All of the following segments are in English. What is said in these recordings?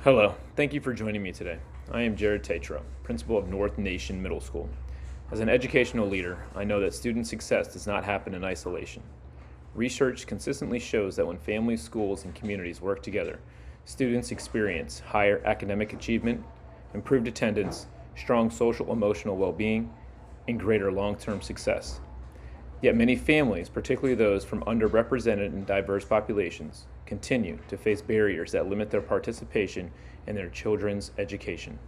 Hello, thank you for joining me today. I am Jared Tatro, principal of North Nation Middle School. As an educational leader, I know that student success does not happen in isolation. Research consistently shows that when families, schools, and communities work together, students experience higher academic achievement, improved attendance, strong social emotional well-being, and greater long-term success. Yet many families, particularly those from underrepresented and diverse populations, continue to face barriers that limit their participation in their children's education.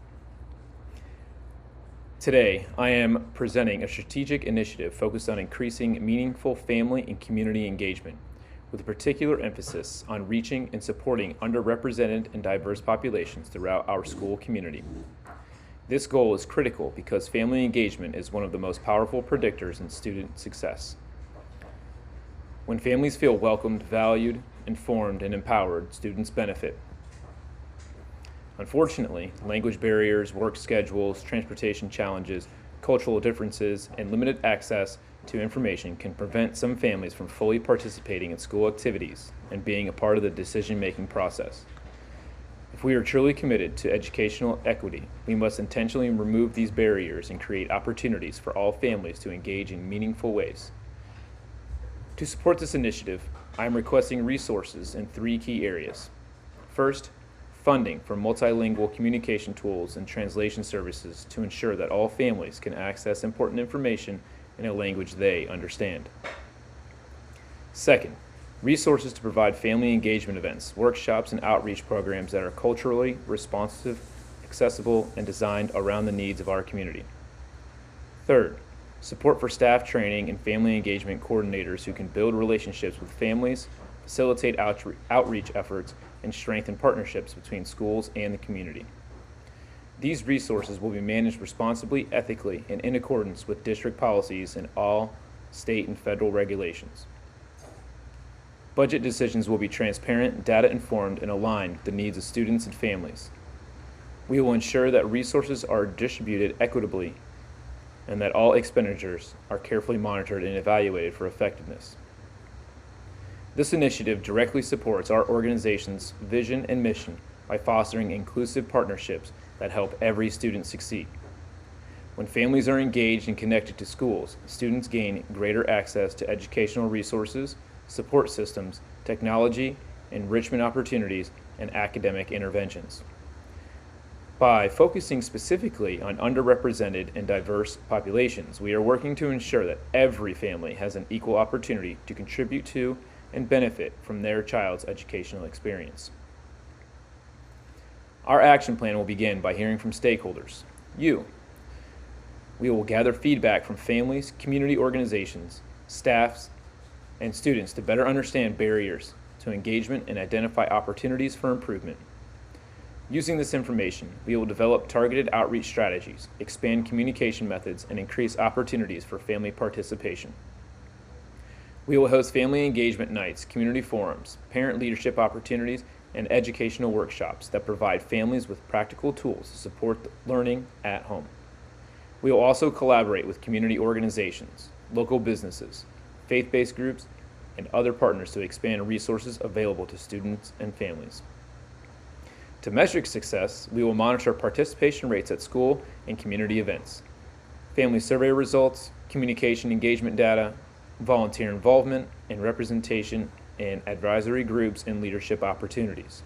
Today, I am presenting a strategic initiative focused on increasing meaningful family and community engagement, with a particular emphasis on reaching and supporting underrepresented and diverse populations throughout our school community. This goal is critical because family engagement is one of the most powerful predictors in student success. When families feel welcomed, valued, informed, and empowered, students benefit. Unfortunately, language barriers, work schedules, transportation challenges, cultural differences, and limited access to information can prevent some families from fully participating in school activities and being a part of the decision-making process. If we are truly committed to educational equity, we must intentionally remove these barriers and create opportunities for all families to engage in meaningful ways. To support this initiative, I am requesting resources in 3 key areas. First, funding for multilingual communication tools and translation services to ensure that all families can access important information in a language they understand. Second, resources to provide family engagement events, workshops, and outreach programs that are culturally responsive, accessible, and designed around the needs of our community. Third, support for staff training and family engagement coordinators who can build relationships with families, facilitate outreach efforts, and strengthen partnerships between schools and the community. These resources will be managed responsibly, ethically, and in accordance with district policies and all state and federal regulations. Budget decisions will be transparent, data-informed, and aligned with the needs of students and families. We will ensure that resources are distributed equitably and that all expenditures are carefully monitored and evaluated for effectiveness. This initiative directly supports our organization's vision and mission by fostering inclusive partnerships that help every student succeed. When families are engaged and connected to schools, students gain greater access to educational resources, support systems, technology, enrichment opportunities, and academic interventions. By focusing specifically on underrepresented and diverse populations, we are working to ensure that every family has an equal opportunity to contribute to and benefit from their child's educational experience. Our action plan will begin by hearing from stakeholders, you. We will gather feedback from families, community organizations, staffs, and students to better understand barriers to engagement and identify opportunities for improvement. Using this information, we will develop targeted outreach strategies, expand communication methods, and increase opportunities for family participation. We will host family engagement nights, community forums, parent leadership opportunities, and educational workshops that provide families with practical tools to support learning at home. We will also collaborate with community organizations, local businesses, faith-based groups, and other partners to expand resources available to students and families. To measure success, we will monitor participation rates at school and community events, family survey results, communication engagement data, volunteer involvement and representation in advisory groups and leadership opportunities.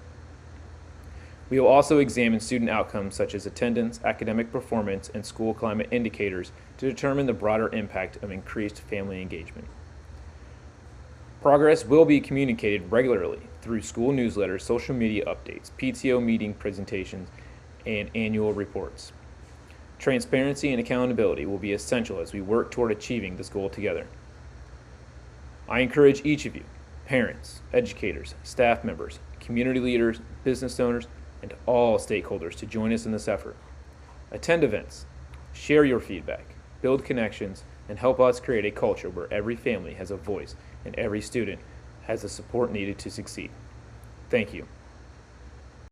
We will also examine student outcomes such as attendance, academic performance, and school climate indicators to determine the broader impact of increased family engagement. Progress will be communicated regularly through school newsletters, social media updates, PTO meeting presentations, and annual reports. Transparency and accountability will be essential as we work toward achieving this goal together. I encourage each of you, parents, educators, staff members, community leaders, business owners, and all stakeholders to join us in this effort. Attend events, share your feedback, build connections, and help us create a culture where every family has a voice and every student has the support needed to succeed. Thank you.